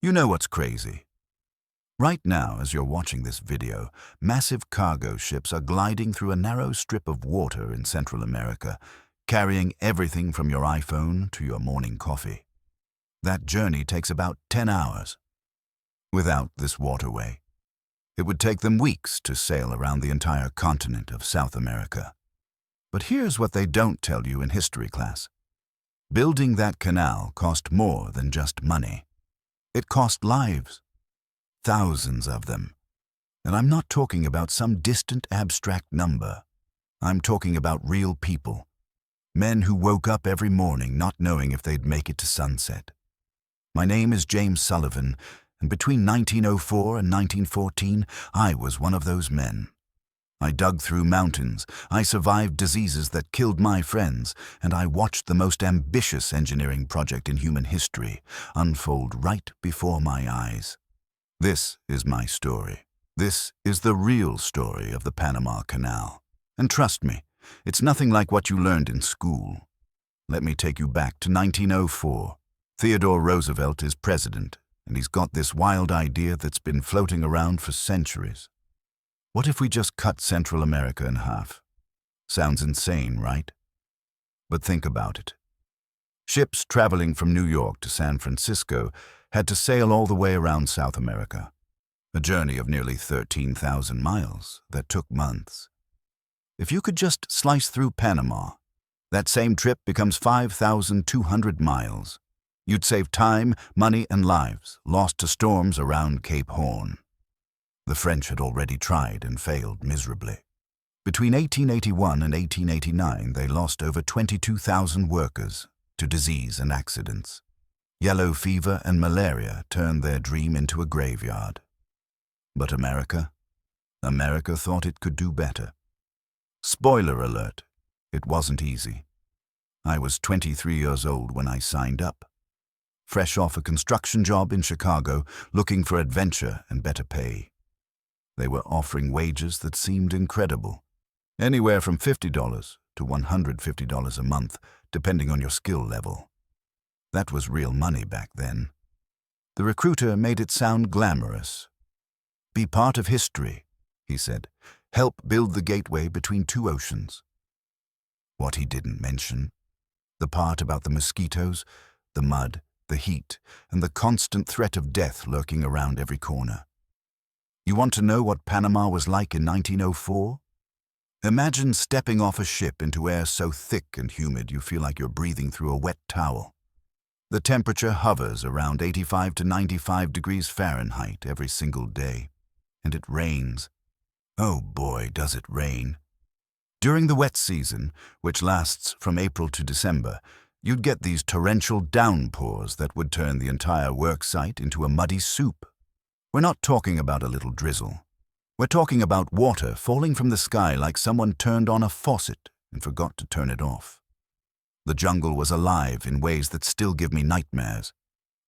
You know what's crazy? Right now, as you're watching this video, massive cargo ships are gliding through a narrow strip of water in Central America, carrying everything from your iPhone to your morning coffee. That journey takes about 10 hours. Without this waterway, it would take them weeks to sail around the entire continent of South America. But here's what they don't tell you in history class. Building that canal cost more than just money. It cost lives. Thousands of them. And I'm not talking about some distant abstract number. I'm talking about real people. Men who woke up every morning not knowing if they'd make it to sunset. My name is James Sullivan, and between 1904 and 1914, I was one of those men. I dug through mountains, I survived diseases that killed my friends, and I watched the most ambitious engineering project in human history unfold right before my eyes. This is my story. This is the real story of the Panama Canal. And trust me, it's nothing like what you learned in school. Let me take you back to 1904. Theodore Roosevelt is president, and he's got this wild idea that's been floating around for centuries. What if we just cut Central America in half? Sounds insane, right? But think about it. Ships traveling from New York to San Francisco had to sail all the way around South America, a journey of nearly 13,000 miles that took months. If you could just slice through Panama, that same trip becomes 5,200 miles. You'd save time, money, and lives lost to storms around Cape Horn. The French had already tried and failed miserably. Between 1881 and 1889, they lost over 22,000 workers to disease and accidents. Yellow fever and malaria turned their dream into a graveyard. But America thought it could do better. Spoiler alert, it wasn't easy. I was 23 years old when I signed up. Fresh off a construction job in Chicago, looking for adventure and better pay. They were offering wages that seemed incredible, anywhere from $50 to $150 a month, depending on your skill level. That was real money back then. The recruiter made it sound glamorous. Be part of history, he said. Help build the gateway between two oceans. What he didn't mention, the part about the mosquitoes, the mud, the heat, and the constant threat of death lurking around every corner. You want to know what Panama was like in 1904? Imagine stepping off a ship into air so thick and humid you feel like you're breathing through a wet towel. The temperature hovers around 85 to 95 degrees Fahrenheit every single day. And it rains. Oh boy, does it rain. During the wet season, which lasts from April to December, you'd get these torrential downpours that would turn the entire work site into a muddy soup. We're not talking about a little drizzle. We're talking about water falling from the sky like someone turned on a faucet and forgot to turn it off. The jungle was alive in ways that still give me nightmares.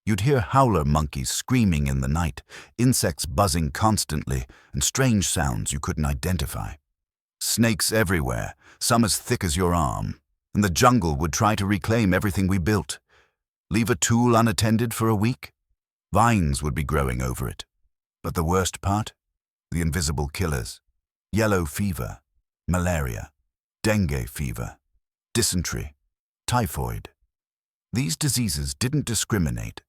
You'd hear howler monkeys screaming in the night, insects buzzing constantly, and strange sounds you couldn't identify. Snakes everywhere, some as thick as your arm, and the jungle would try to reclaim everything we built. Leave a tool unattended for a week? Vines would be growing over it. But the worst part? The invisible killers. Yellow fever, malaria, dengue fever, dysentery, typhoid. These diseases didn't discriminate.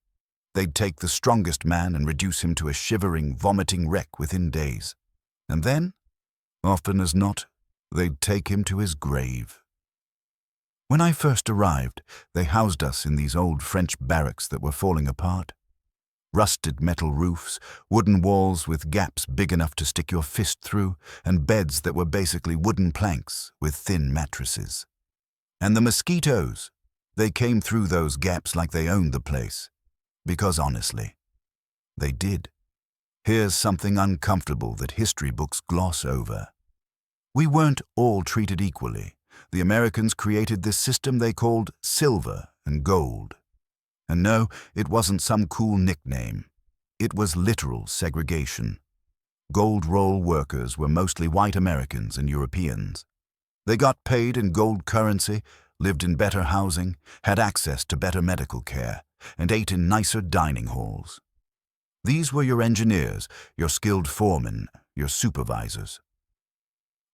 They'd take the strongest man and reduce him to a shivering, vomiting wreck within days. And then, often as not, they'd take him to his grave. When I first arrived, they housed us in these old French barracks that were falling apart. Rusted metal roofs, wooden walls with gaps big enough to stick your fist through, and beds that were basically wooden planks with thin mattresses. And the mosquitoes, they came through those gaps like they owned the place. Because honestly, they did. Here's something uncomfortable that history books gloss over. We weren't all treated equally. The Americans created this system they called silver and gold. And no, it wasn't some cool nickname. It was literal segregation. Gold roll workers were mostly white Americans and Europeans. They got paid in gold currency, lived in better housing, had access to better medical care, and ate in nicer dining halls. These were your engineers, your skilled foremen, your supervisors.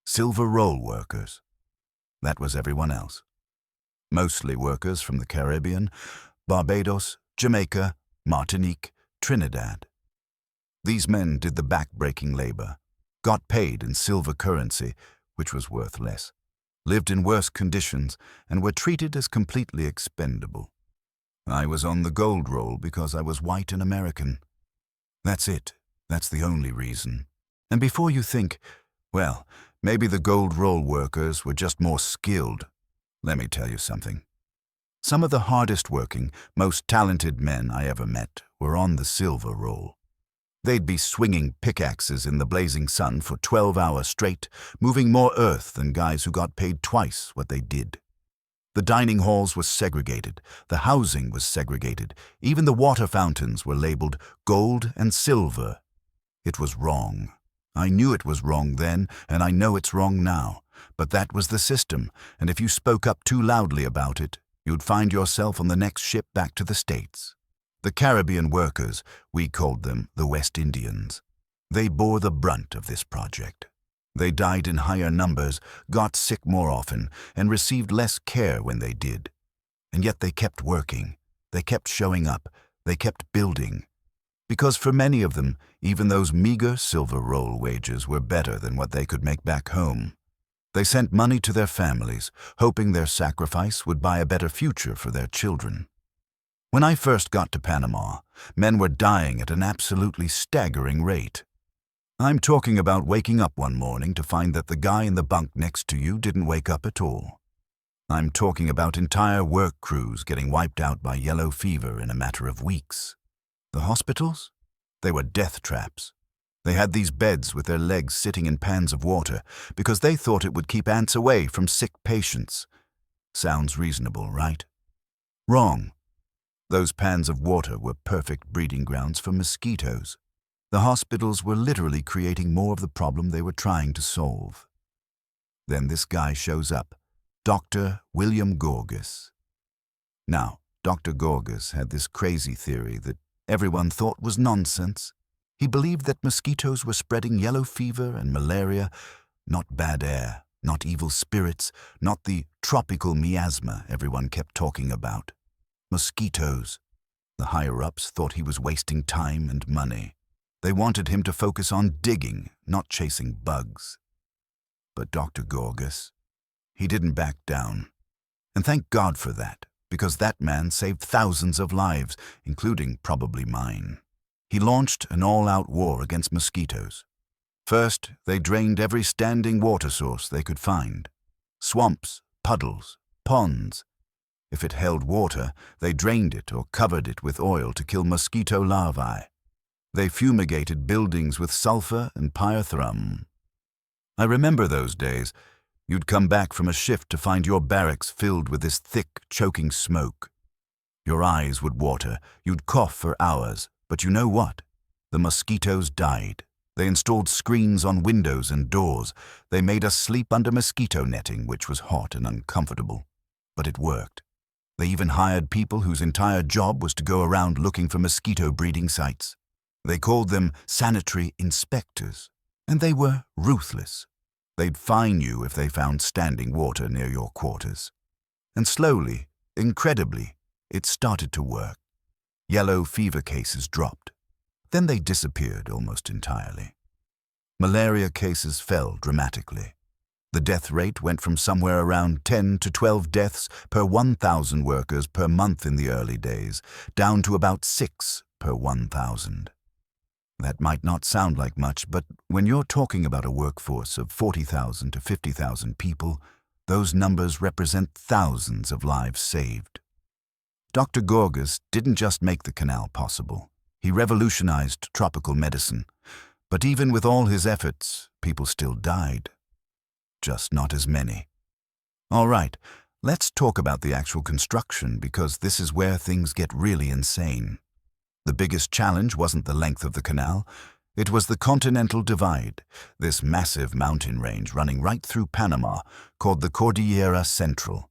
Silver roll workers. That was everyone else. Mostly workers from the Caribbean, Barbados, Jamaica, Martinique, Trinidad. These men did the back-breaking labor, got paid in silver currency, which was worth less, lived in worse conditions, and were treated as completely expendable. I was on the gold roll because I was white and American. That's it. That's the only reason. And before you think, well, maybe the gold roll workers were just more skilled, let me tell you something. Some of the hardest working, most talented men I ever met were on the silver roll. They'd be swinging pickaxes in the blazing sun for 12 hours straight, moving more earth than guys who got paid twice what they did. The dining halls were segregated, the housing was segregated, even the water fountains were labeled gold and silver. It was wrong. I knew it was wrong then, and I know it's wrong now. But that was the system, and if you spoke up too loudly about it, you'd find yourself on the next ship back to the States. The Caribbean workers, we called them the West Indians. They bore the brunt of this project. They died in higher numbers, got sick more often, and received less care when they did. And yet they kept working. They kept showing up. They kept building. Because for many of them, even those meager silver roll wages were better than what they could make back home. They sent money to their families, hoping their sacrifice would buy a better future for their children. When I first got to Panama, men were dying at an absolutely staggering rate. I'm talking about waking up one morning to find that the guy in the bunk next to you didn't wake up at all. I'm talking about entire work crews getting wiped out by yellow fever in a matter of weeks. The hospitals? They were death traps. They had these beds with their legs sitting in pans of water because they thought it would keep ants away from sick patients. Sounds reasonable, right? Wrong. Those pans of water were perfect breeding grounds for mosquitoes. The hospitals were literally creating more of the problem they were trying to solve. Then this guy shows up, Dr. William Gorgas. Now, Dr. Gorgas had this crazy theory that everyone thought was nonsense. He believed that mosquitoes were spreading yellow fever and malaria, not bad air, not evil spirits, not the tropical miasma everyone kept talking about. Mosquitoes. The higher-ups thought he was wasting time and money. They wanted him to focus on digging, not chasing bugs. But Dr. Gorgas, he didn't back down. And thank God for that, because that man saved thousands of lives, including probably mine. He launched an all-out war against mosquitoes. First, they drained every standing water source they could find. Swamps, puddles, ponds. If it held water, they drained it or covered it with oil to kill mosquito larvae. They fumigated buildings with sulfur and pyrethrum. I remember those days. You'd come back from a shift to find your barracks filled with this thick, choking smoke. Your eyes would water, you'd cough for hours, but you know what? The mosquitoes died. They installed screens on windows and doors. They made us sleep under mosquito netting, which was hot and uncomfortable. But it worked. They even hired people whose entire job was to go around looking for mosquito breeding sites. They called them sanitary inspectors, and they were ruthless. They'd fine you if they found standing water near your quarters. And slowly, incredibly, it started to work. Yellow fever cases dropped. Then they disappeared almost entirely. Malaria cases fell dramatically. The death rate went from somewhere around 10 to 12 deaths per 1,000 workers per month in the early days, down to about 6 per 1,000. That might not sound like much, but when you're talking about a workforce of 40,000 to 50,000 people, those numbers represent thousands of lives saved. Dr. Gorgas didn't just make the canal possible. He revolutionized tropical medicine. But even with all his efforts, people still died. Just not as many. All right, let's talk about the actual construction, because this is where things get really insane. The biggest challenge wasn't the length of the canal. It was the Continental Divide, this massive mountain range running right through Panama, called the Cordillera Central.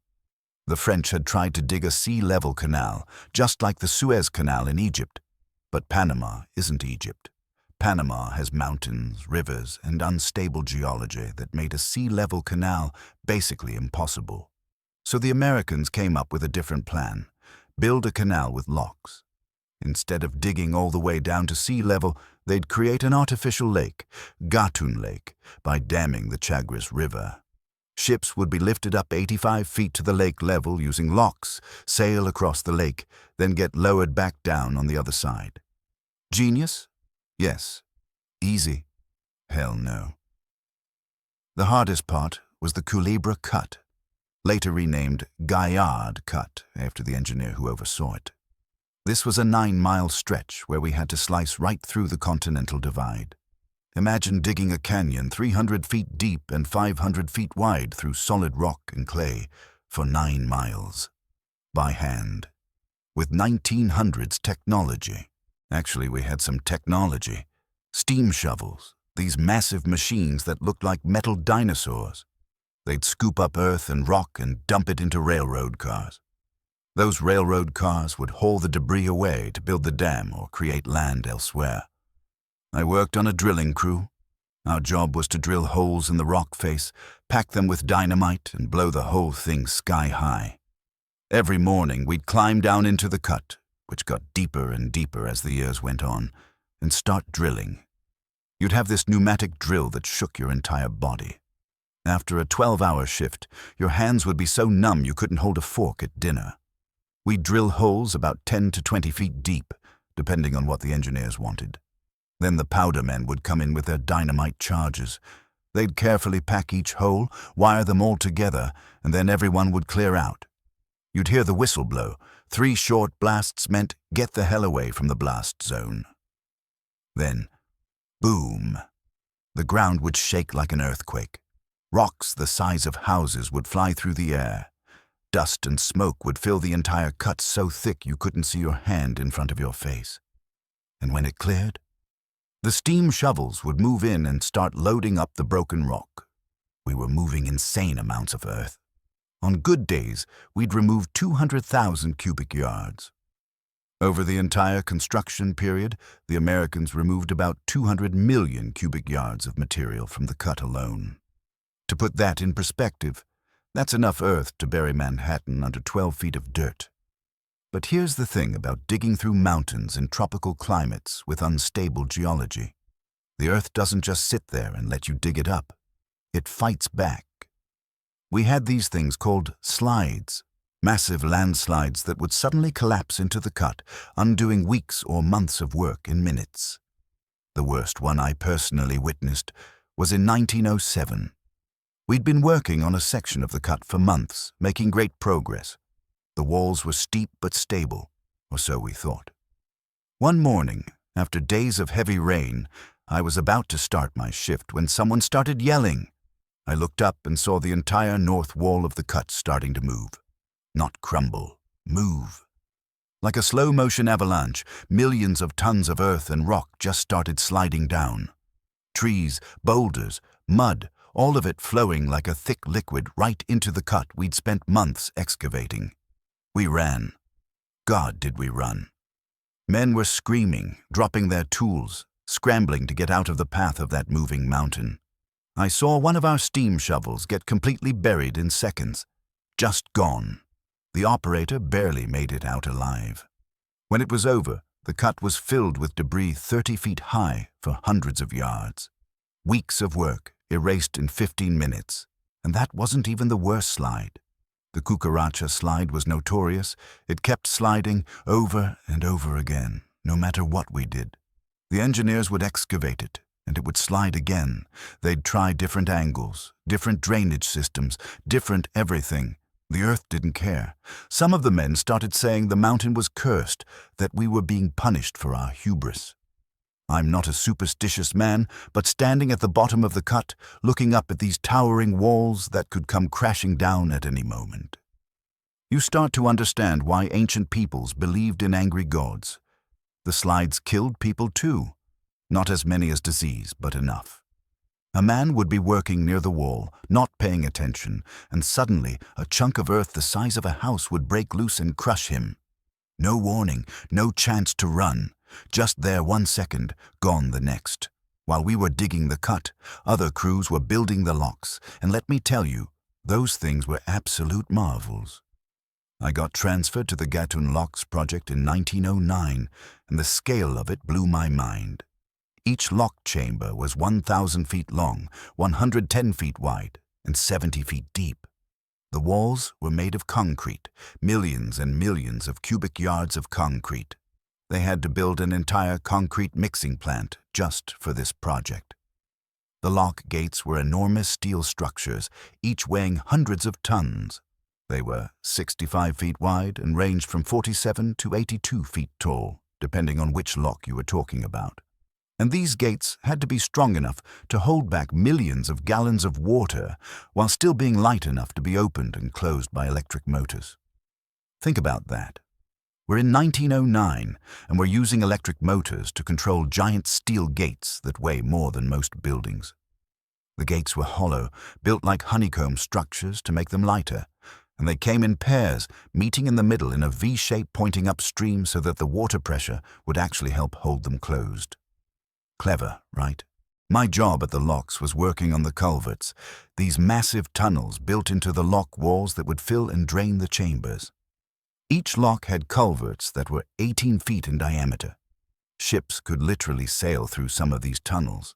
The French had tried to dig a sea-level canal, just like the Suez Canal in Egypt. But Panama isn't Egypt. Panama has mountains, rivers, and unstable geology that made a sea-level canal basically impossible. So the Americans came up with a different plan: build a canal with locks. Instead of digging all the way down to sea level, they'd create an artificial lake, Gatun Lake, by damming the Chagres River. Ships would be lifted up 85 feet to the lake level using locks, sail across the lake, then get lowered back down on the other side. Genius? Yes. Easy? Hell no. The hardest part was the Culebra Cut, later renamed Gaillard Cut after the engineer who oversaw it. This was a 9-mile stretch where we had to slice right through the Continental Divide. Imagine digging a canyon 300 feet deep and 500 feet wide through solid rock and clay for 9 miles. By hand. With 1900s technology. Actually, we had some technology. Steam shovels, these massive machines that looked like metal dinosaurs. They'd scoop up earth and rock and dump it into railroad cars. Those railroad cars would haul the debris away to build the dam or create land elsewhere. I worked on a drilling crew. Our job was to drill holes in the rock face, pack them with dynamite, and blow the whole thing sky high. Every morning we'd climb down into the cut, which got deeper and deeper as the years went on, and start drilling. You'd have this pneumatic drill that shook your entire body. After a 12-hour shift, your hands would be so numb you couldn't hold a fork at dinner. We'd drill holes about 10 to 20 feet deep, depending on what the engineers wanted. Then the powder men would come in with their dynamite charges. They'd carefully pack each hole, wire them all together, and then everyone would clear out. You'd hear the whistle blow. 3 short blasts meant get the hell away from the blast zone. Then, boom. The ground would shake like an earthquake. Rocks the size of houses would fly through the air. Dust and smoke would fill the entire cut so thick you couldn't see your hand in front of your face. And when it cleared, the steam shovels would move in and start loading up the broken rock. We were moving insane amounts of earth. On good days, we'd remove 200,000 cubic yards. Over the entire construction period, the Americans removed about 200 million cubic yards of material from the cut alone. To put that in perspective, that's enough earth to bury Manhattan under 12 feet of dirt. But here's the thing about digging through mountains in tropical climates with unstable geology. The earth doesn't just sit there and let you dig it up. It fights back. We had these things called slides, massive landslides that would suddenly collapse into the cut, undoing weeks or months of work in minutes. The worst one I personally witnessed was in 1907. We'd been working on a section of the cut for months, making great progress. The walls were steep but stable, or so we thought. One morning, after days of heavy rain, I was about to start my shift when someone started yelling. I looked up and saw the entire north wall of the cut starting to move. Not crumble, move. Like a slow-motion avalanche, millions of tons of earth and rock just started sliding down. Trees, boulders, mud, all of it flowing like a thick liquid right into the cut we'd spent months excavating. We ran. God, did we run. Men were screaming, dropping their tools, scrambling to get out of the path of that moving mountain. I saw one of our steam shovels get completely buried in seconds. Just gone. The operator barely made it out alive. When it was over, the cut was filled with debris 30 feet high for hundreds of yards. Weeks of work, erased in 15 minutes. And that wasn't even the worst slide. The cucaracha slide was notorious. It kept sliding over and over again, no matter what we did. The engineers would excavate it, and it would slide again. They'd try different angles, different drainage systems, different everything. The earth didn't care. Some of the men started saying the mountain was cursed, that we were being punished for our hubris. I'm not a superstitious man, but standing at the bottom of the cut, looking up at these towering walls that could come crashing down at any moment. You start to understand why ancient peoples believed in angry gods. The slides killed people too. Not as many as disease, but enough. A man would be working near the wall, not paying attention, and suddenly a chunk of earth the size of a house would break loose and crush him. No warning, no chance to run. Just there 1 second, gone the next. While we were digging the cut, other crews were building the locks, and let me tell you, those things were absolute marvels. I got transferred to the Gatun Locks project in 1909, and the scale of it blew my mind. Each lock chamber was 1,000 feet long, 110 feet wide, and 70 feet deep. The walls were made of concrete, millions and millions of cubic yards of concrete. They had to build an entire concrete mixing plant just for this project. The lock gates were enormous steel structures, each weighing hundreds of tons. They were 65 feet wide and ranged from 47 to 82 feet tall, depending on which lock you were talking about. And these gates had to be strong enough to hold back millions of gallons of water while still being light enough to be opened and closed by electric motors. Think about that. We're in 1909, and we're using electric motors to control giant steel gates that weigh more than most buildings. The gates were hollow, built like honeycomb structures to make them lighter, and they came in pairs, meeting in the middle in a V shape pointing upstream so that the water pressure would actually help hold them closed. Clever, right? My job at the locks was working on the culverts, these massive tunnels built into the lock walls that would fill and drain the chambers. Each lock had culverts that were 18 feet in diameter. Ships could literally sail through some of these tunnels.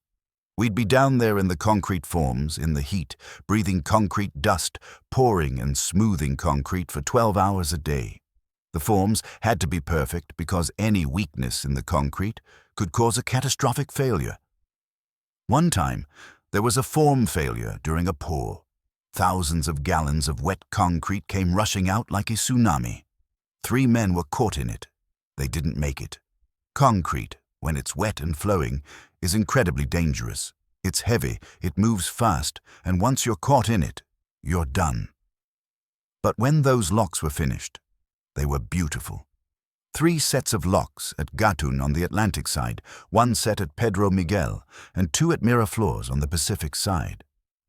We'd be down there in the concrete forms, in the heat, breathing concrete dust, pouring and smoothing concrete for 12 hours a day. The forms had to be perfect because any weakness in the concrete could cause a catastrophic failure. One time, there was a form failure during a pour. Thousands of gallons of wet concrete came rushing out like a tsunami. 3 men were caught in it. They didn't make it. Concrete, when it's wet and flowing, is incredibly dangerous. It's heavy, it moves fast, and once you're caught in it, you're done. But when those locks were finished, they were beautiful. 3 sets of locks at Gatun on the Atlantic side, 1 set at Pedro Miguel, and 2 at Miraflores on the Pacific side.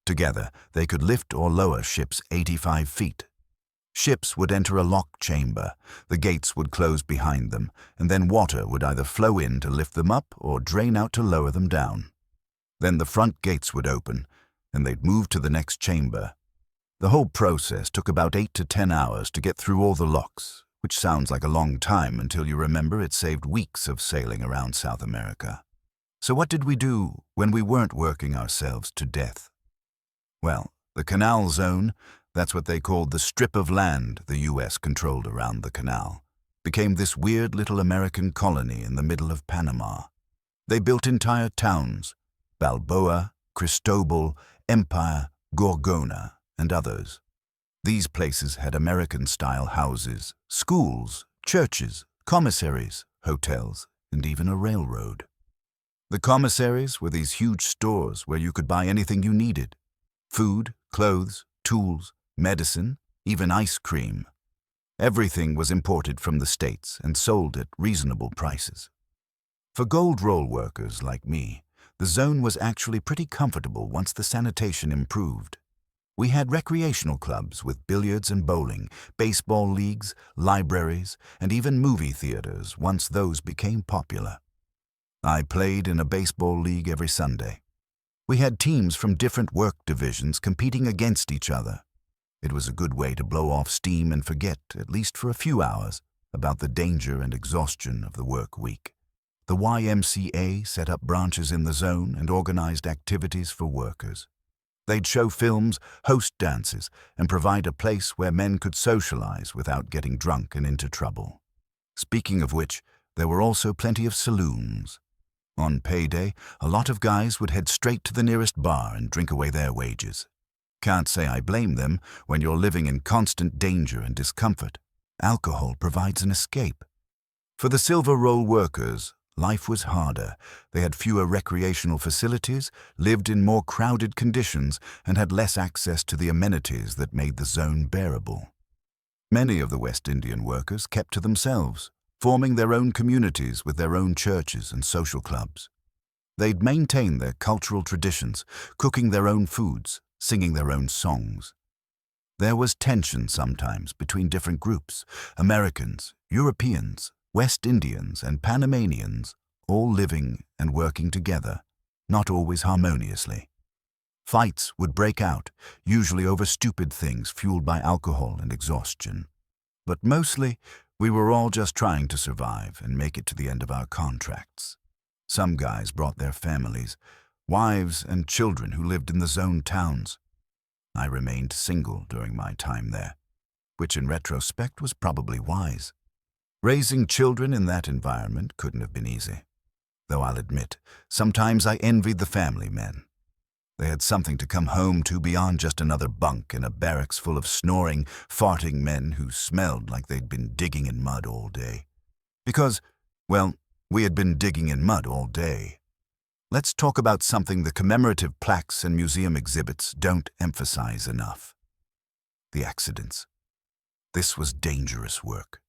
Together, they could lift or lower ships 85 feet. Ships would enter a lock chamber, the gates would close behind them, and then water would either flow in to lift them up or drain out to lower them down. Then the front gates would open, and they'd move to the next chamber. The whole process took about 8 to 10 hours to get through all the locks, which sounds like a long time until you remember it saved weeks of sailing around South America. So what did we do when we weren't working ourselves to death? Well, the canal zone, that's what they called the strip of land the U.S. controlled around the canal, became this weird little American colony in the middle of Panama. They built entire towns, Balboa, Cristobal, Empire, Gorgona, and others. These places had American-style houses, schools, churches, commissaries, hotels, and even a railroad. The commissaries were these huge stores where you could buy anything you needed: food, clothes, tools, medicine, even ice cream. Everything was imported from the States and sold at reasonable prices. For gold roll workers like me, the zone was actually pretty comfortable once the sanitation improved. We had recreational clubs with billiards and bowling, baseball leagues, libraries, and even movie theaters once those became popular. I played in a baseball league every Sunday. We had teams from different work divisions competing against each other. It was a good way to blow off steam and forget, at least for a few hours, about the danger and exhaustion of the work week. The YMCA set up branches in the zone and organized activities for workers. They'd show films, host dances, and provide a place where men could socialize without getting drunk and into trouble. Speaking of which, there were also plenty of saloons. On payday, a lot of guys would head straight to the nearest bar and drink away their wages. Can't say I blame them when you're living in constant danger and discomfort. Alcohol provides an escape. For the silver roll workers, life was harder. They had fewer recreational facilities, lived in more crowded conditions, and had less access to the amenities that made the zone bearable. Many of the West Indian workers kept to themselves, forming their own communities with their own churches and social clubs. They'd maintain their cultural traditions, cooking their own foods, singing their own songs. There was tension sometimes between different groups: Americans, Europeans, West Indians and Panamanians, all living and working together, not always harmoniously. Fights would break out, usually over stupid things fueled by alcohol and exhaustion. But mostly, we were all just trying to survive and make it to the end of our contracts. Some guys brought their families, wives and children who lived in the zone towns. I remained single during my time there, which in retrospect was probably wise. Raising children in that environment couldn't have been easy. Though I'll admit, sometimes I envied the family men. They had something to come home to beyond just another bunk in a barracks full of snoring, farting men who smelled like they'd been digging in mud all day. Because, well, we had been digging in mud all day. Let's talk about something the commemorative plaques and museum exhibits don't emphasize enough. The accidents. This was dangerous work.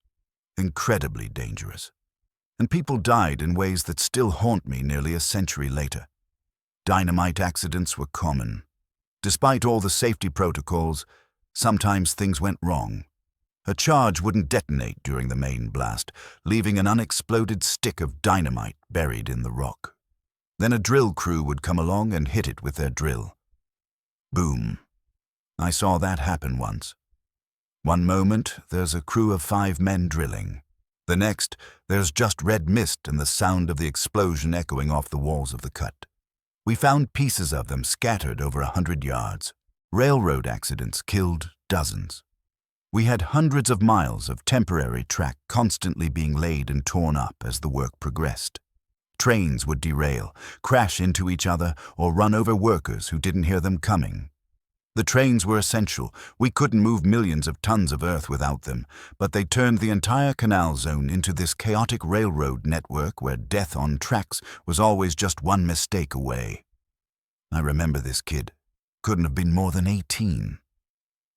Incredibly dangerous. And people died in ways that still haunt me nearly a century later. Dynamite accidents were common. Despite all the safety protocols, sometimes things went wrong. A charge wouldn't detonate during the main blast, leaving an unexploded stick of dynamite buried in the rock. Then a drill crew would come along and hit it with their drill. Boom. I saw that happen once. One moment, there's a crew of 5 men drilling. The next, there's just red mist and the sound of the explosion echoing off the walls of the cut. We found pieces of them scattered over 100 yards. Railroad accidents killed dozens. We had hundreds of miles of temporary track constantly being laid and torn up as the work progressed. Trains would derail, crash into each other, or run over workers who didn't hear them coming. The trains were essential. We couldn't move millions of tons of earth without them, but they turned the entire canal zone into this chaotic railroad network where death on tracks was always just one mistake away. I remember this kid. Couldn't have been more than 18.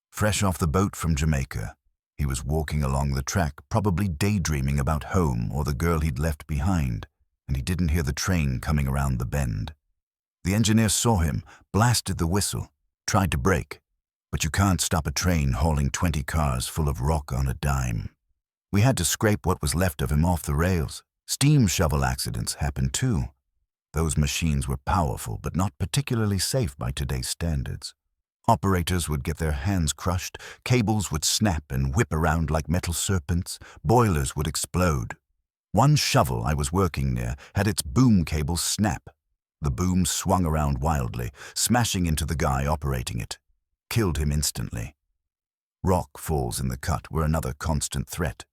Fresh off the boat from Jamaica, he was walking along the track, probably daydreaming about home or the girl he'd left behind, and he didn't hear the train coming around the bend. The engineer saw him, blasted the whistle, tried to brake, but you can't stop a train hauling 20 cars full of rock on a dime. We had to scrape what was left of him off the rails. Steam shovel accidents happened too. Those machines were powerful, but not particularly safe by today's standards. Operators would get their hands crushed, cables would snap and whip around like metal serpents, boilers would explode. One shovel I was working near had its boom cable snap. The boom swung around wildly, smashing into the guy operating it. Killed him instantly. Rock falls in the cut were another constant threat.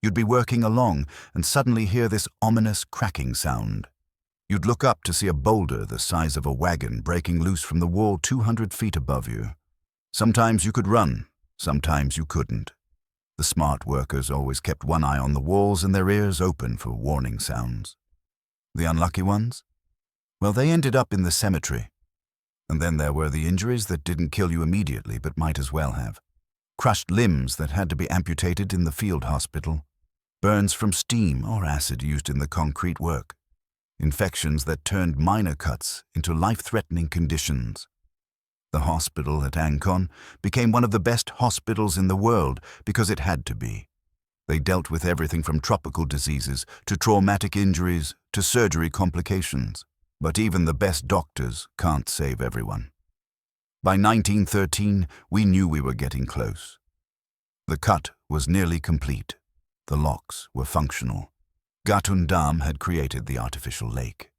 You'd be working along and suddenly hear this ominous cracking sound. You'd look up to see a boulder the size of a wagon breaking loose from the wall 200 feet above you. Sometimes you could run, sometimes you couldn't. The smart workers always kept one eye on the walls and their ears open for warning sounds. The unlucky ones? Well, they ended up in the cemetery. And then there were the injuries that didn't kill you immediately but might as well have. Crushed limbs that had to be amputated in the field hospital. Burns from steam or acid used in the concrete work. Infections that turned minor cuts into life-threatening conditions. The hospital at Ancon became one of the best hospitals in the world because it had to be. They dealt with everything from tropical diseases to traumatic injuries to surgery complications. But even the best doctors can't save everyone. By 1913, we knew we were getting close. The cut was nearly complete. The locks were functional. Gatun Dam had created the artificial lake.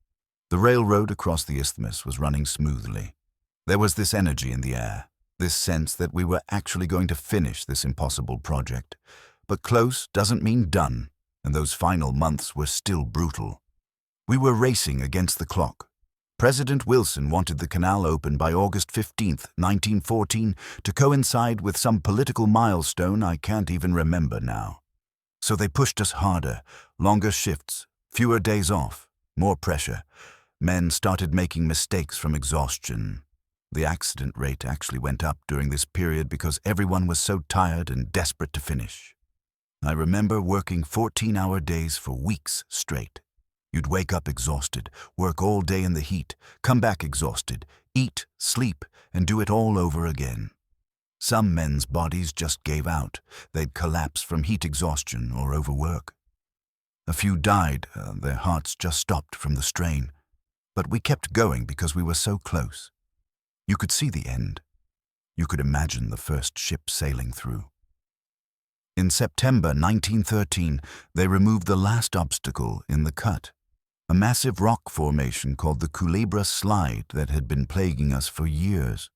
The railroad across the isthmus was running smoothly. There was this energy in the air, this sense that we were actually going to finish this impossible project. But close doesn't mean done, and those final months were still brutal. We were racing against the clock. President Wilson wanted the canal open by August 15, 1914, to coincide with some political milestone I can't even remember now. So they pushed us harder, longer shifts, fewer days off, more pressure. Men started making mistakes from exhaustion. The accident rate actually went up during this period because everyone was so tired and desperate to finish. I remember working 14-hour days for weeks straight. You'd wake up exhausted, work all day in the heat, come back exhausted, eat, sleep, and do it all over again. Some men's bodies just gave out. They'd collapse from heat exhaustion or overwork. A few died, their hearts just stopped from the strain. But we kept going because we were so close. You could see the end. You could imagine the first ship sailing through. In September 1913, they removed the last obstacle in the cut, a massive rock formation called the Culebra Slide that had been plaguing us for years.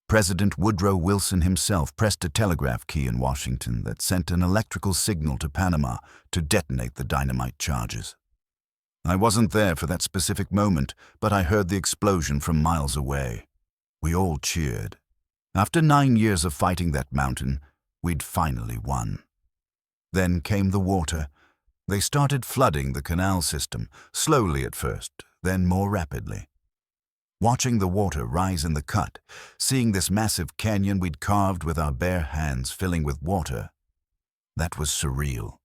President Woodrow Wilson himself pressed a telegraph key in Washington that sent an electrical signal to Panama to detonate the dynamite charges. I wasn't there for that specific moment, but I heard the explosion from miles away. We all cheered. After 9 years of fighting that mountain, we'd finally won. Then came the water. They started flooding the canal system, slowly at first, then more rapidly. Watching the water rise in the cut, seeing this massive canyon we'd carved with our bare hands filling with water, that was surreal.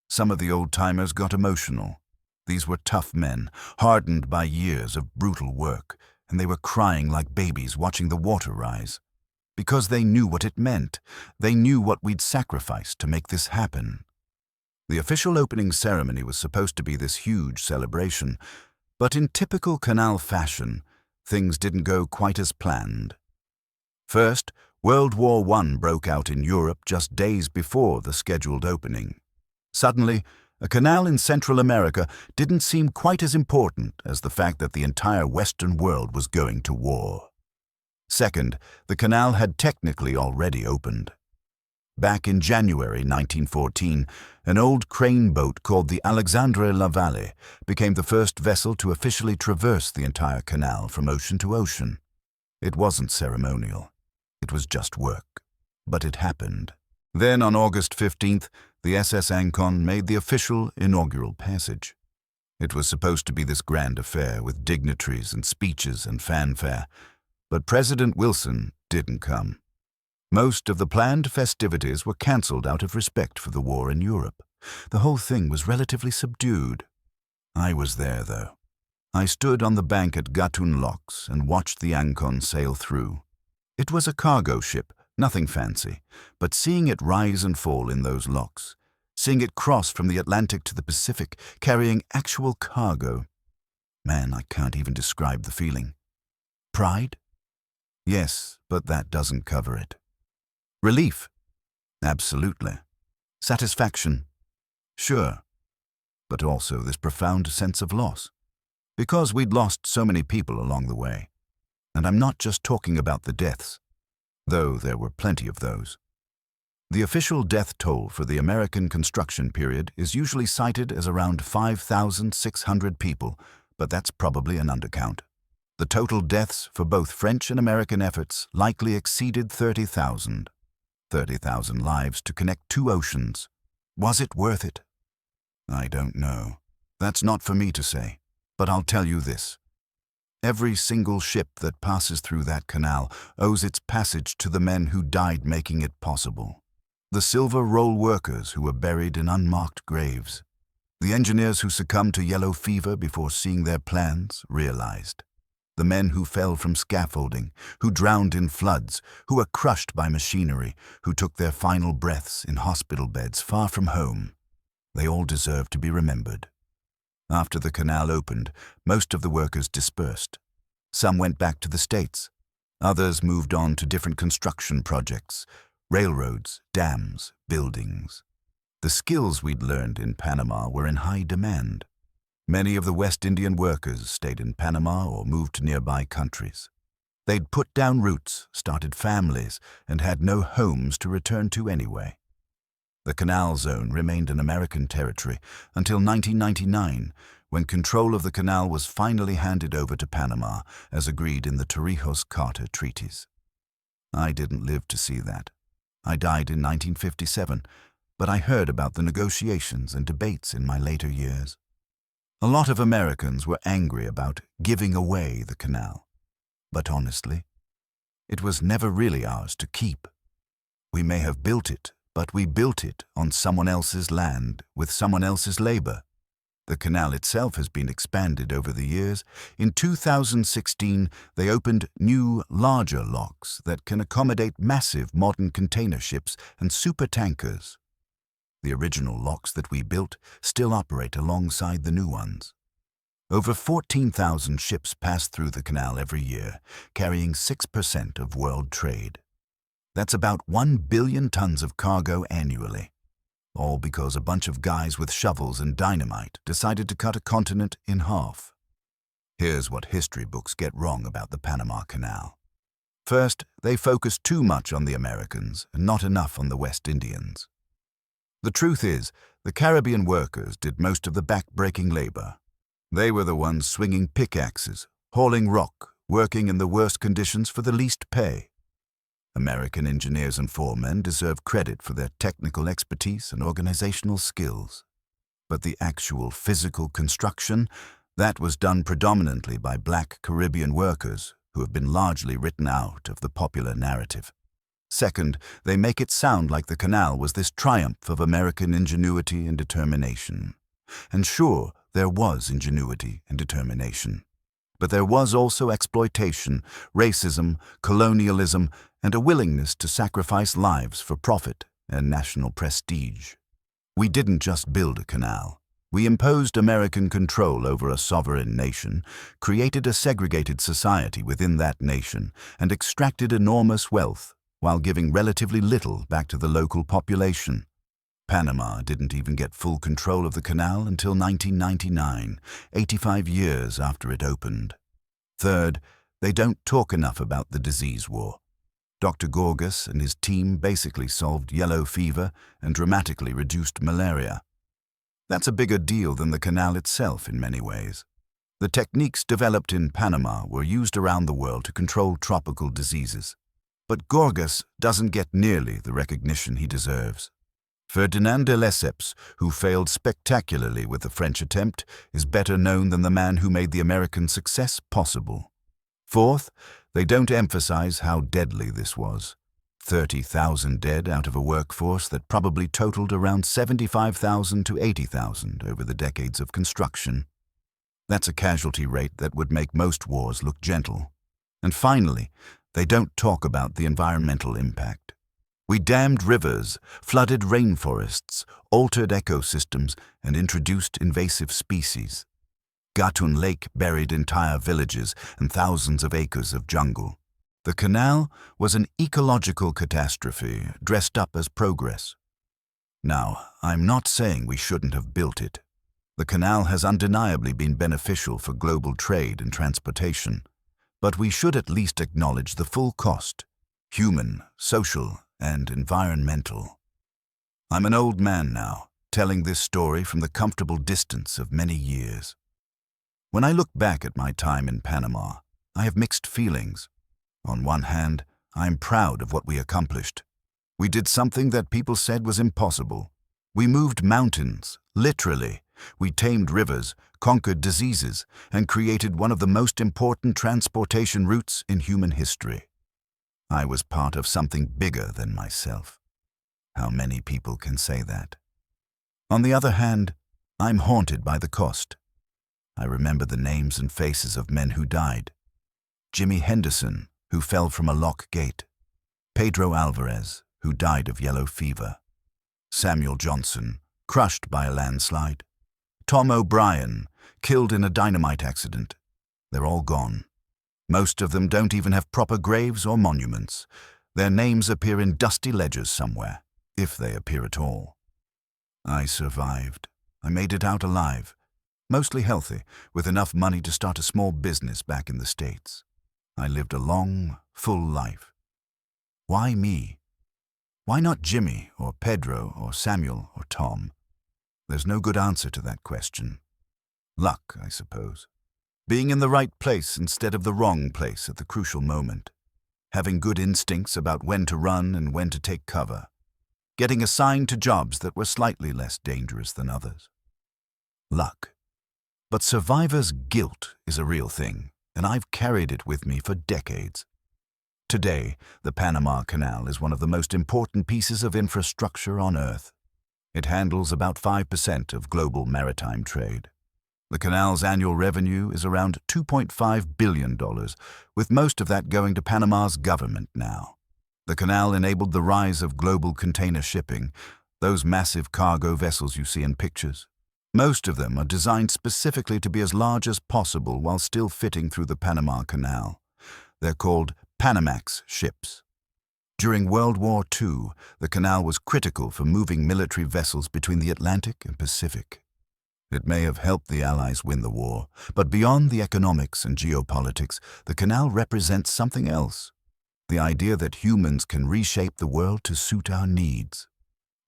Some of the old-timers got emotional. These were tough men, hardened by years of brutal work, and they were crying like babies watching the water rise. Because they knew what it meant. They knew what we'd sacrificed to make this happen. The official opening ceremony was supposed to be this huge celebration, but in typical canal fashion, things didn't go quite as planned. First, World War I broke out in Europe just days before the scheduled opening. Suddenly, a canal in Central America didn't seem quite as important as the fact that the entire Western world was going to war. Second, the canal had technically already opened. Back in January 1914, an old crane boat called the Alexandre Lavalle became the first vessel to officially traverse the entire canal from ocean to ocean. It wasn't ceremonial. It was just work. But it happened. Then on August 15th, the SS Ancon made the official inaugural passage. It was supposed to be this grand affair with dignitaries and speeches and fanfare. But President Wilson didn't come. Most of the planned festivities were cancelled out of respect for the war in Europe. The whole thing was relatively subdued. I was there, though. I stood on the bank at Gatun Locks and watched the Ancon sail through. It was a cargo ship, nothing fancy, but seeing it rise and fall in those locks, seeing it cross from the Atlantic to the Pacific, carrying actual cargo. Man, I can't even describe the feeling. Pride? Yes, but that doesn't cover it. Relief? Absolutely. Satisfaction? Sure. But also this profound sense of loss. Because we'd lost so many people along the way. And I'm not just talking about the deaths, though there were plenty of those. The official death toll for the American construction period is usually cited as around 5,600 people, but that's probably an undercount. The total deaths for both French and American efforts likely exceeded 30,000. 30,000 lives to connect two oceans. Was it worth it? I don't know. That's not for me to say, but I'll tell you this. Every single ship that passes through that canal owes its passage to the men who died making it possible. The silver roll workers who were buried in unmarked graves. The engineers who succumbed to yellow fever before seeing their plans realized. The men who fell from scaffolding, who drowned in floods, who were crushed by machinery, who took their final breaths in hospital beds far from home. They all deserve to be remembered. After the canal opened, most of the workers dispersed. Some went back to the States. Others moved on to different construction projects, railroads, dams, buildings. The skills we'd learned in Panama were in high demand. Many of the West Indian workers stayed in Panama or moved to nearby countries. They'd put down roots, started families, and had no homes to return to anyway. The Canal Zone remained an American territory until 1999, when control of the canal was finally handed over to Panama, as agreed in the Torrijos-Carter treaties. I didn't live to see that. I died in 1957, but I heard about the negotiations and debates in my later years. A lot of Americans were angry about giving away the canal. But honestly, it was never really ours to keep. We may have built it, but we built it on someone else's land with someone else's labor. The canal itself has been expanded over the years. In 2016, they opened new, larger locks that can accommodate massive modern container ships and supertankers. The original locks that we built still operate alongside the new ones. Over 14,000 ships pass through the canal every year, carrying 6% of world trade. That's about 1 billion tons of cargo annually. All because a bunch of guys with shovels and dynamite decided to cut a continent in half. Here's what history books get wrong about the Panama Canal. First, they focus too much on the Americans and not enough on the West Indians. The truth is, the Caribbean workers did most of the back-breaking labor. They were the ones swinging pickaxes, hauling rock, working in the worst conditions for the least pay. American engineers and foremen deserve credit for their technical expertise and organizational skills. But the actual physical construction, that was done predominantly by black Caribbean workers who have been largely written out of the popular narrative. Second, they make it sound like the canal was this triumph of American ingenuity and determination. And sure, there was ingenuity and determination. But there was also exploitation, racism, colonialism, and a willingness to sacrifice lives for profit and national prestige. We didn't just build a canal. We imposed American control over a sovereign nation, created a segregated society within that nation, and extracted enormous wealth while giving relatively little back to the local population. Panama didn't even get full control of the canal until 1999, 85 years after it opened. Third, they don't talk enough about the disease war. Dr. Gorgas and his team basically solved yellow fever and dramatically reduced malaria. That's a bigger deal than the canal itself in many ways. The techniques developed in Panama were used around the world to control tropical diseases. But Gorgas doesn't get nearly the recognition he deserves. Ferdinand de Lesseps, who failed spectacularly with the French attempt, is better known than the man who made the American success possible. Fourth, they don't emphasize how deadly this was. 30,000 dead out of a workforce that probably totaled around 75,000 to 80,000 over the decades of construction. That's a casualty rate that would make most wars look gentle. And finally, they don't talk about the environmental impact. We dammed rivers, flooded rainforests, altered ecosystems, and introduced invasive species. Gatun Lake buried entire villages and thousands of acres of jungle. The canal was an ecological catastrophe dressed up as progress. Now, I'm not saying we shouldn't have built it. The canal has undeniably been beneficial for global trade and transportation, but we should at least acknowledge the full cost: human, social, and environmental. I'm an old man now, telling this story from the comfortable distance of many years. When I look back at my time in Panama, I have mixed feelings. On one hand, I'm proud of what we accomplished. We did something that people said was impossible. We moved mountains, literally. We tamed rivers, conquered diseases, and created one of the most important transportation routes in human history. I was part of something bigger than myself. How many people can say that? On the other hand, I'm haunted by the cost. I remember the names and faces of men who died. Jimmy Henderson, who fell from a lock gate. Pedro Alvarez, who died of yellow fever. Samuel Johnson, crushed by a landslide. Tom O'Brien, killed in a dynamite accident. They're all gone. Most of them don't even have proper graves or monuments. Their names appear in dusty ledgers somewhere, if they appear at all. I survived. I made it out alive. Mostly healthy, with enough money to start a small business back in the States. I lived a long, full life. Why me? Why not Jimmy, or Pedro, or Samuel, or Tom? There's no good answer to that question. Luck, I suppose. Being in the right place instead of the wrong place at the crucial moment. Having good instincts about when to run and when to take cover. Getting assigned to jobs that were slightly less dangerous than others. Luck. But survivor's guilt is a real thing, and I've carried it with me for decades. Today, the Panama Canal is one of the most important pieces of infrastructure on Earth. It handles about 5% of global maritime trade. The canal's annual revenue is around $2.5 billion, with most of that going to Panama's government now. The canal enabled the rise of global container shipping, Those massive cargo vessels you see in pictures. Most of them are designed specifically to be as large as possible while still fitting through the Panama Canal. They're called Panamax ships. During World War II, the canal was critical for moving military vessels between the Atlantic and Pacific. It may have helped the Allies win the war, but beyond the economics and geopolitics, the canal represents something else. The idea that humans can reshape the world to suit our needs.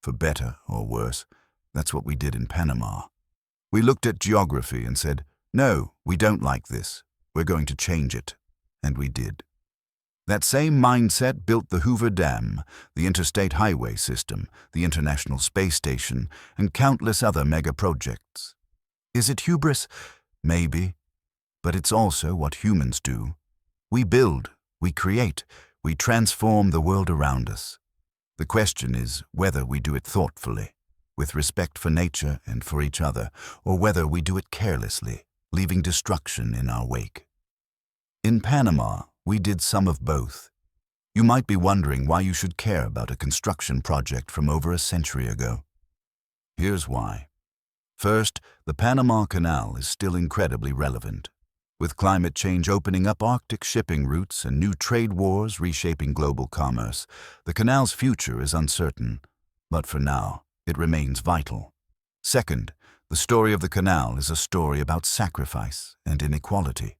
For better or worse, that's what we did in Panama. We looked at geography and said, no, we don't like this. We're going to change it. And we did. That same mindset built the Hoover Dam, the interstate highway system, the International Space Station, and countless other mega projects. Is it hubris? Maybe. But it's also what humans do. We build, we create, we transform the world around us. The question is whether we do it thoughtfully, with respect for nature and for each other, or whether we do it carelessly, leaving destruction in our wake. In Panama, we did some of both. You might be wondering why you should care about a construction project from over a century ago. Here's why. First, the Panama Canal is still incredibly relevant. With climate change opening up Arctic shipping routes and new trade wars reshaping global commerce, the canal's future is uncertain. But for now, it remains vital. Second, the story of the canal is a story about sacrifice and inequality.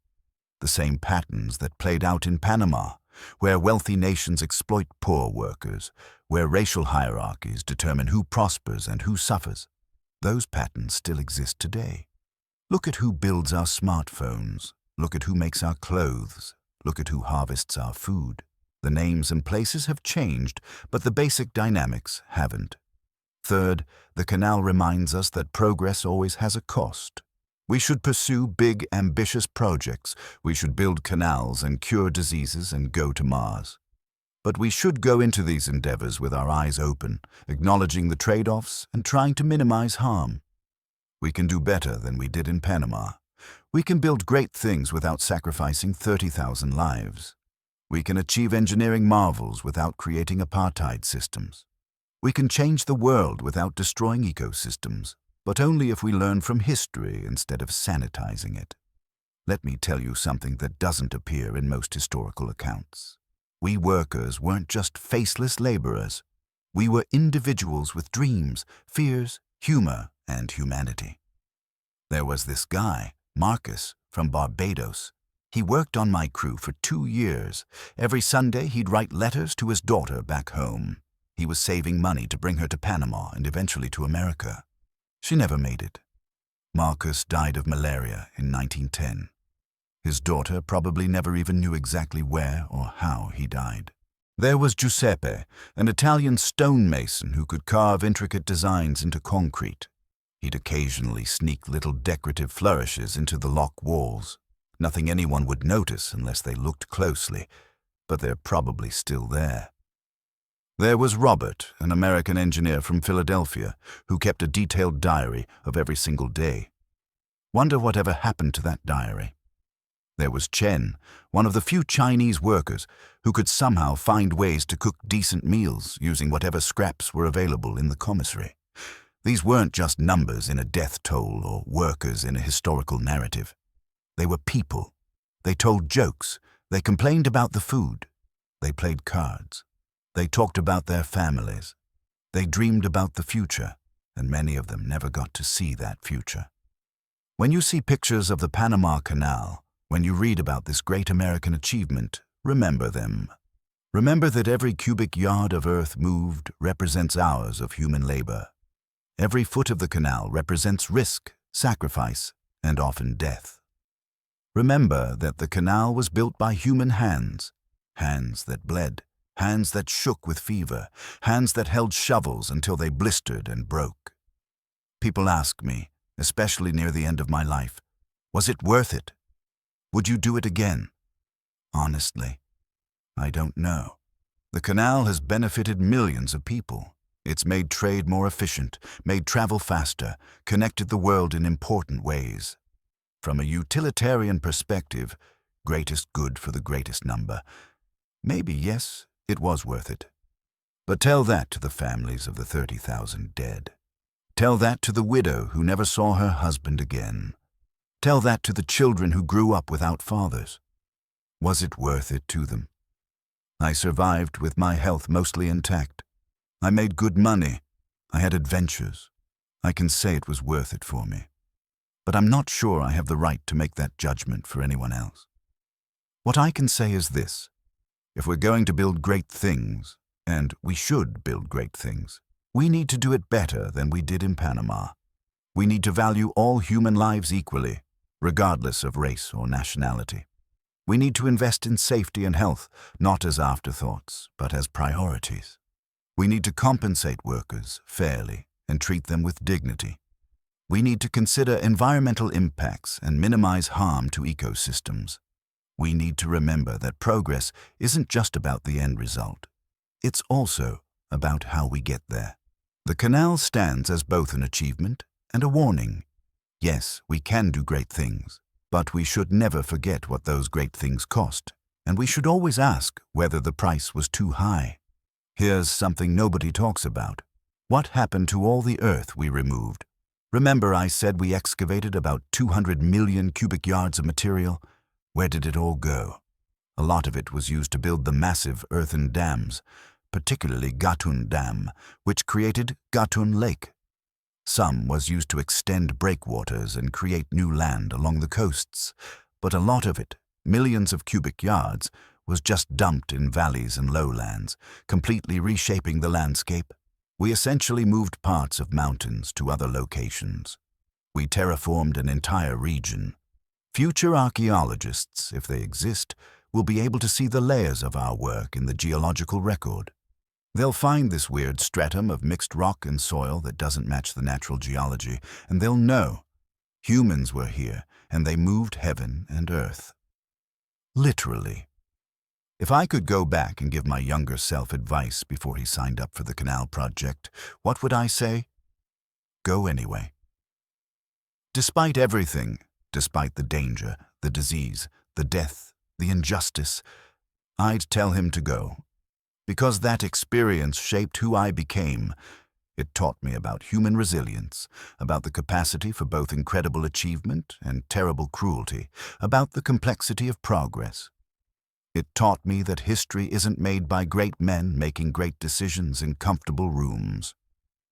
The same patterns that played out in Panama, where wealthy nations exploit poor workers, where racial hierarchies determine who prospers and who suffers. Those patterns still exist today. Look at who builds our smartphones. Look at who makes our clothes. Look at who harvests our food. The names and places have changed, but the basic dynamics haven't. Third, the canal reminds us that progress always has a cost. We should pursue big, ambitious projects. We should build canals and cure diseases and go to Mars. But we should go into these endeavors with our eyes open, acknowledging the trade-offs and trying to minimize harm. We can do better than we did in Panama. We can build great things without sacrificing 30,000 lives. We can achieve engineering marvels without creating apartheid systems. We can change the world without destroying ecosystems, but only if we learn from history instead of sanitizing it. Let me tell you something that doesn't appear in most historical accounts. We workers weren't just faceless laborers. We were individuals with dreams, fears, humor, and humanity. There was this guy, Marcus, from Barbados. He worked on my crew for 2 years. Every Sunday he'd write letters to his daughter back home. He was saving money to bring her to Panama and eventually to America. She never made it. Marcus died of malaria in 1910. His daughter probably never even knew exactly where or how he died. There was Giuseppe, an Italian stonemason who could carve intricate designs into concrete. He'd occasionally sneak little decorative flourishes into the lock walls. Nothing anyone would notice unless they looked closely, but they're probably still there. There was Robert, an American engineer from Philadelphia, who kept a detailed diary of every single day. Wonder whatever happened to that diary. There was Chen, one of the few Chinese workers who could somehow find ways to cook decent meals using whatever scraps were available in the commissary. These weren't just numbers in a death toll or workers in a historical narrative. They were people. They told jokes. They complained about the food. They played cards. They talked about their families. They dreamed about the future, and many of them never got to see that future. When you see pictures of the Panama Canal, when you read about this great American achievement, remember them. Remember that every cubic yard of earth moved represents hours of human labor. Every foot of the canal represents risk, sacrifice, and often death. Remember that the canal was built by human hands, hands that bled, hands that shook with fever, hands that held shovels until they blistered and broke. People ask me, especially near the end of my life, was it worth it? Would you do it again? Honestly, I don't know. The canal has benefited millions of people. It's made trade more efficient, made travel faster, connected the world in important ways. From a utilitarian perspective, greatest good for the greatest number, maybe yes, it was worth it. But tell that to the families of the 30,000 dead. Tell that to the widow who never saw her husband again. Tell that to the children who grew up without fathers. Was it worth it to them? I survived with my health mostly intact. I made good money. I had adventures. I can say it was worth it for me. But I'm not sure I have the right to make that judgment for anyone else. What I can say is this: if we're going to build great things, and we should build great things, we need to do it better than we did in Panama. We need to value all human lives equally, regardless of race or nationality. We need to invest in safety and health, not as afterthoughts, but as priorities. We need to compensate workers fairly and treat them with dignity. We need to consider environmental impacts and minimize harm to ecosystems. We need to remember that progress isn't just about the end result. It's also about how we get there. The canal stands as both an achievement and a warning. Yes, we can do great things, but we should never forget what those great things cost, and we should always ask whether the price was too high. Here's something nobody talks about. What happened to all the earth we removed? Remember I said we excavated about 200 million cubic yards of material? Where did it all go? A lot of it was used to build the massive earthen dams, particularly Gatun Dam, which created Gatun Lake. Some was used to extend breakwaters and create new land along the coasts, but a lot of it, millions of cubic yards, was just dumped in valleys and lowlands, completely reshaping the landscape. We essentially moved parts of mountains to other locations. We terraformed an entire region. Future archaeologists, if they exist, will be able to see the layers of our work in the geological record. They'll find this weird stratum of mixed rock and soil that doesn't match the natural geology, and they'll know humans were here, and they moved heaven and earth. Literally. If I could go back and give my younger self advice before he signed up for the canal project, what would I say? Go anyway. Despite everything, despite the danger, the disease, the death, the injustice, I'd tell him to go. Because that experience shaped who I became. It taught me about human resilience, about the capacity for both incredible achievement and terrible cruelty, about the complexity of progress. It taught me that history isn't made by great men making great decisions in comfortable rooms.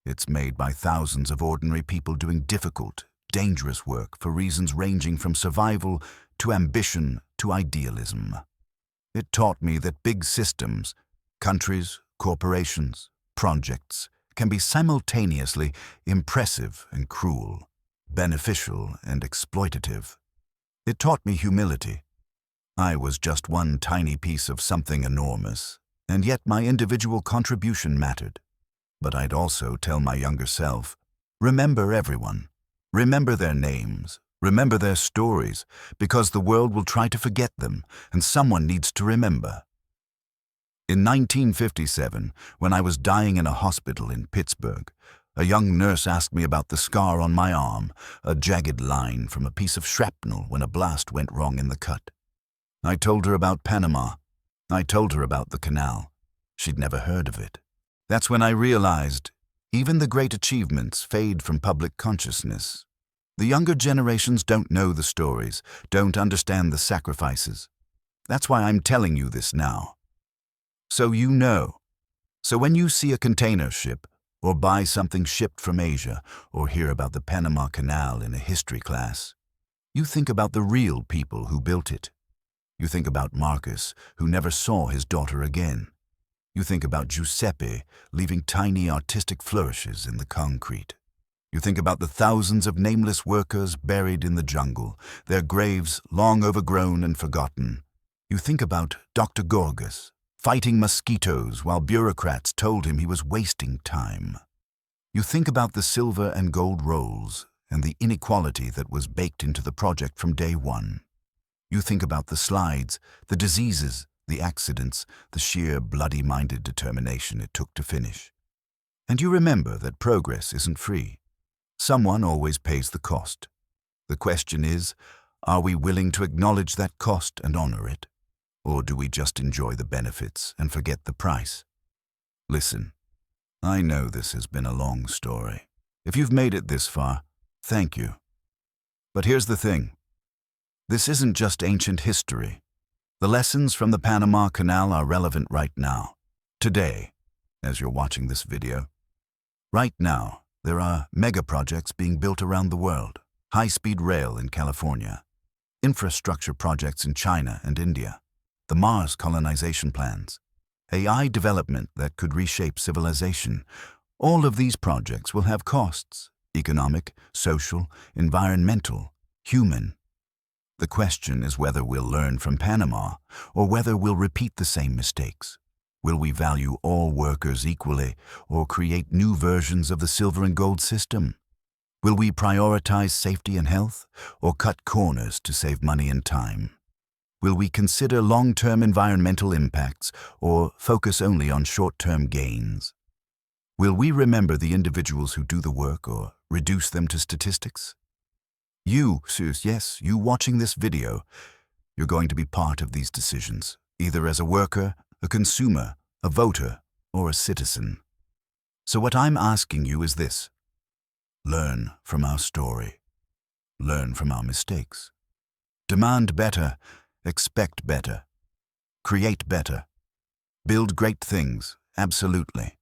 It's made by thousands of ordinary people doing difficult, dangerous work for reasons ranging from survival to ambition to idealism. It taught me that big systems, countries, corporations, projects, can be simultaneously impressive and cruel, beneficial and exploitative. It taught me humility. I was just one tiny piece of something enormous, and yet my individual contribution mattered. But I'd also tell my younger self, remember everyone. Remember their names. Remember their stories, because the world will try to forget them, and someone needs to remember. In 1957, when I was dying in a hospital in Pittsburgh, a young nurse asked me about the scar on my arm, a jagged line from a piece of shrapnel when a blast went wrong in the cut. I told her about Panama. I told her about the canal. She'd never heard of it. That's when I realized even the great achievements fade from public consciousness. The younger generations don't know the stories, don't understand the sacrifices. That's why I'm telling you this now. So you know. So when you see a container ship, or buy something shipped from Asia, or hear about the Panama Canal in a history class, you think about the real people who built it. You think about Marcus, who never saw his daughter again. You think about Giuseppe, leaving tiny artistic flourishes in the concrete. You think about the thousands of nameless workers buried in the jungle, their graves long overgrown and forgotten. You think about Dr. Gorgas, fighting mosquitoes while bureaucrats told him he was wasting time. You think about the silver and gold rolls and the inequality that was baked into the project from day one. You think about the slides, the diseases, the accidents, the sheer bloody-minded determination it took to finish. And you remember that progress isn't free. Someone always pays the cost. The question is, are we willing to acknowledge that cost and honor it? Or do we just enjoy the benefits and forget the price? Listen, I know this has been a long story. If you've made it this far, thank you. But here's the thing. This isn't just ancient history. The lessons from the Panama Canal are relevant right now. Today, as you're watching this video. Right now, there are mega projects being built around the world. High-speed rail in California. Infrastructure projects in China and India. The Mars colonization plans. AI development that could reshape civilization. All of these projects will have costs. Economic, social, environmental, human. The question is whether we'll learn from Panama or whether we'll repeat the same mistakes. Will we value all workers equally or create new versions of the silver and gold system? Will we prioritize safety and health or cut corners to save money and time? Will we consider long-term environmental impacts or focus only on short-term gains? Will we remember the individuals who do the work or reduce them to statistics? You watching this video, you're going to be part of these decisions, either as a worker, a consumer, a voter, or a citizen. So what I'm asking you is this. Learn from our story. Learn from our mistakes. Demand better, expect better. Create better. Build great things, absolutely.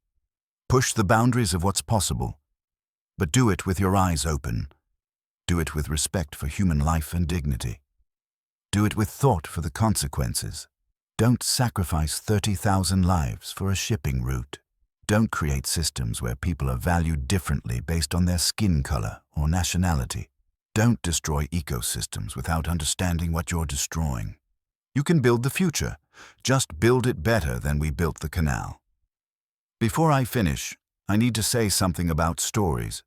Push the boundaries of what's possible. But do it with your eyes open. Do it with respect for human life and dignity. Do it with thought for the consequences. Don't sacrifice 30,000 lives for a shipping route. Don't create systems where people are valued differently based on their skin color or nationality. Don't destroy ecosystems without understanding what you're destroying. You can build the future. Just build it better than we built the canal. Before I finish, I need to say something about stories.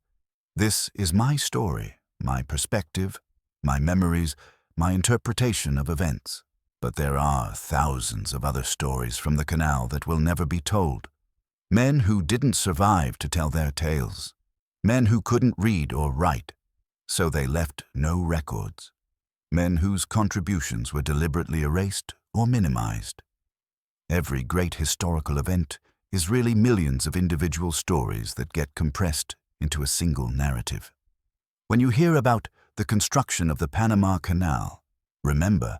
This is my story, my perspective, my memories, my interpretation of events. But there are thousands of other stories from the canal that will never be told. Men who didn't survive to tell their tales. Men who couldn't read or write, so they left no records. Men whose contributions were deliberately erased or minimized. Every great historical event is really millions of individual stories that get compressed into a single narrative. When you hear about the construction of the Panama Canal, remember,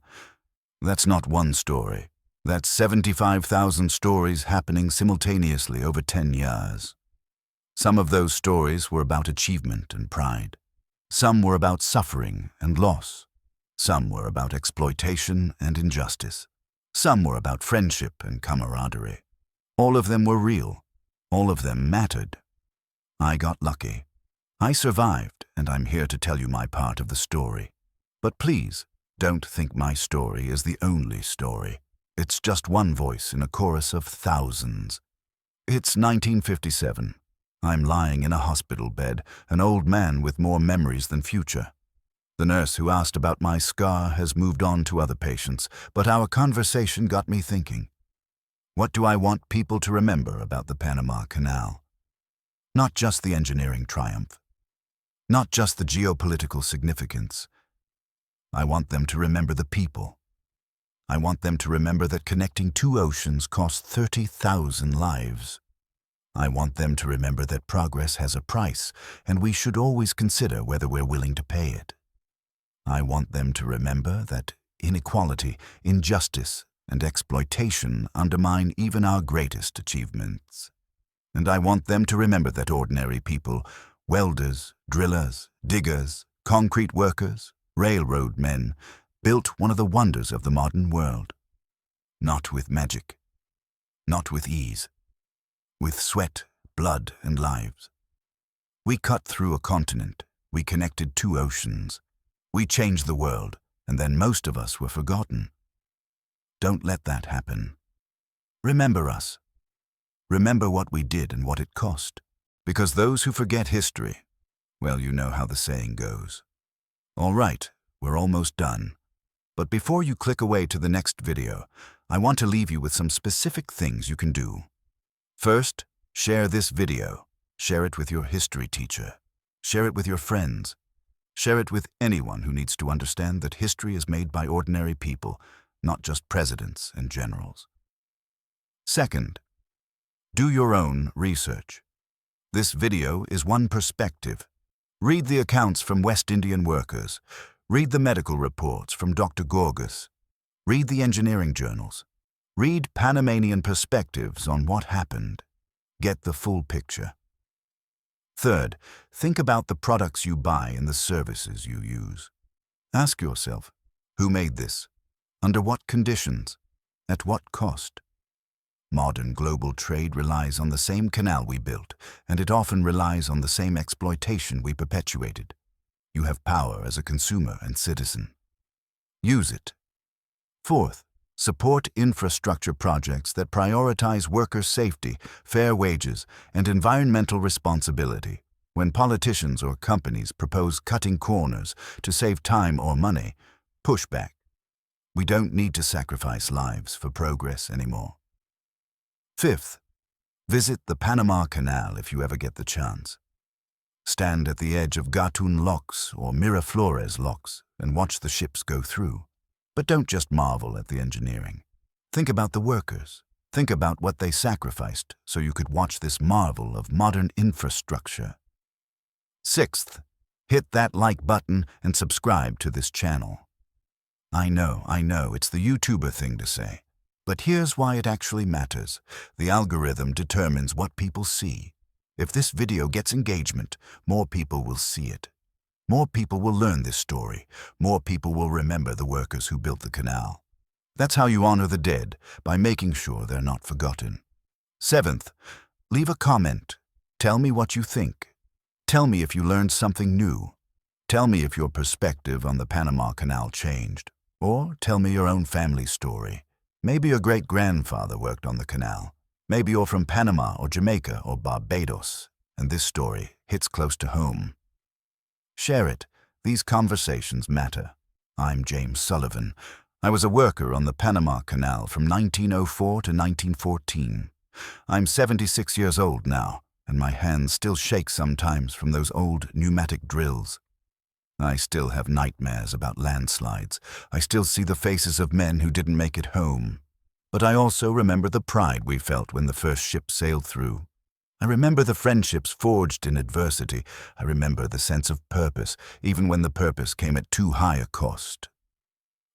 that's not one story. That's 75,000 stories happening simultaneously over 10 years. Some of those stories were about achievement and pride. Some were about suffering and loss. Some were about exploitation and injustice. Some were about friendship and camaraderie. All of them were real. All of them mattered. I got lucky. I survived, and I'm here to tell you my part of the story. But please, don't think my story is the only story. It's just one voice in a chorus of thousands. It's 1957. I'm lying in a hospital bed, an old man with more memories than future. The nurse who asked about my scar has moved on to other patients, but our conversation got me thinking. What do I want people to remember about the Panama Canal? Not just the engineering triumph. Not just the geopolitical significance. I want them to remember the people. I want them to remember that connecting two oceans cost 30,000 lives. I want them to remember that progress has a price, and we should always consider whether we're willing to pay it. I want them to remember that inequality, injustice, and exploitation undermine even our greatest achievements. And I want them to remember that ordinary people, welders, drillers, diggers, concrete workers, railroad men, built one of the wonders of the modern world. Not with magic, not with ease, with sweat, blood, and lives. We cut through a continent, we connected two oceans, we changed the world, and then most of us were forgotten. Don't let that happen. Remember us. Remember what we did and what it cost. Because those who forget history, well, you know how the saying goes. All right, we're almost done. But before you click away to the next video, I want to leave you with some specific things you can do. First, share this video. Share it with your history teacher. Share it with your friends. Share it with anyone who needs to understand that history is made by ordinary people, not just presidents and generals. Second, Do your own research. This video is one perspective. Read the accounts from West Indian workers. Read the medical reports from Dr. Gorgas. Read the engineering journals. Read Panamanian perspectives on what happened. Get the full picture. Third, think about the products you buy and the services you use. Ask yourself, who made this? Under what conditions? At what cost? Modern global trade relies on the same canal we built, and it often relies on the same exploitation we perpetuated. You have power as a consumer and citizen. Use it. Fourth, support infrastructure projects that prioritize worker safety, fair wages, and environmental responsibility. When politicians or companies propose cutting corners to save time or money, push back. We don't need to sacrifice lives for progress anymore. Fifth, visit the Panama Canal if you ever get the chance. Stand at the edge of Gatun locks or Miraflores locks and watch the ships go through. But don't just marvel at the engineering. Think about the workers. Think about what they sacrificed so you could watch this marvel of modern infrastructure. Sixth, hit that like button and subscribe to this channel. I know, it's the YouTuber thing to say. But here's why it actually matters. The algorithm determines what people see. If this video gets engagement, more people will see it. More people will learn this story. More people will remember the workers who built the canal. That's how you honor the dead, by making sure they're not forgotten. Seventh, leave a comment. Tell me what you think. Tell me if you learned something new. Tell me if your perspective on the Panama Canal changed. Or tell me your own family story. Maybe your great-grandfather worked on the canal. Maybe you're from Panama or Jamaica or Barbados, and this story hits close to home. Share it. These conversations matter. I'm James Sullivan. I was a worker on the Panama Canal from 1904 to 1914. I'm 76 years old now, and my hands still shake sometimes from those old pneumatic drills. I still have nightmares about landslides. I still see the faces of men who didn't make it home. But I also remember the pride we felt when the first ship sailed through. I remember the friendships forged in adversity. I remember the sense of purpose, even when the purpose came at too high a cost.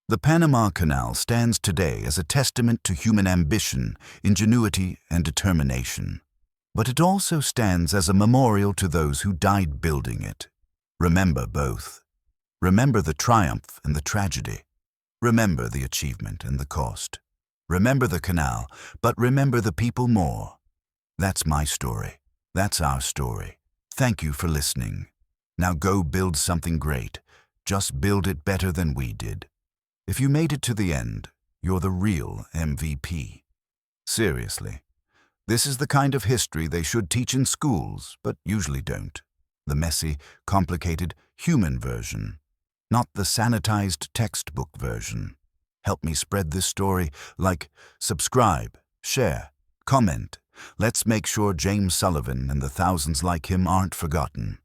The Panama Canal stands today as a testament to human ambition, ingenuity, and determination. But it also stands as a memorial to those who died building it. Remember both. Remember the triumph and the tragedy. Remember the achievement and the cost. Remember the canal, but remember the people more. That's my story. That's our story. Thank you for listening. Now go build something great. Just build it better than we did. If you made it to the end, you're the real MVP. Seriously. This is the kind of history they should teach in schools, but usually don't. The messy, complicated, human version, not the sanitized textbook version. Help me spread this story. Like, subscribe, share, comment. Let's make sure James Sullivan and the thousands like him aren't forgotten.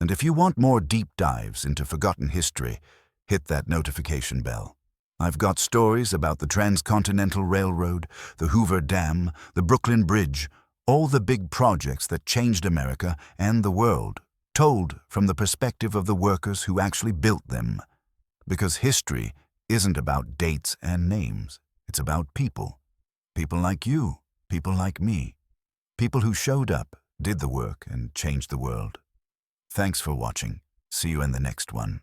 And if you want more deep dives into forgotten history, hit that notification bell. I've got stories about the Transcontinental Railroad, the Hoover Dam, the Brooklyn Bridge, all the big projects that changed America and the world, told from the perspective of the workers who actually built them. Because history isn't about dates and names. It's about people. People like you, people like me. People who showed up, did the work, and changed the world. Thanks for watching. See you in the next one.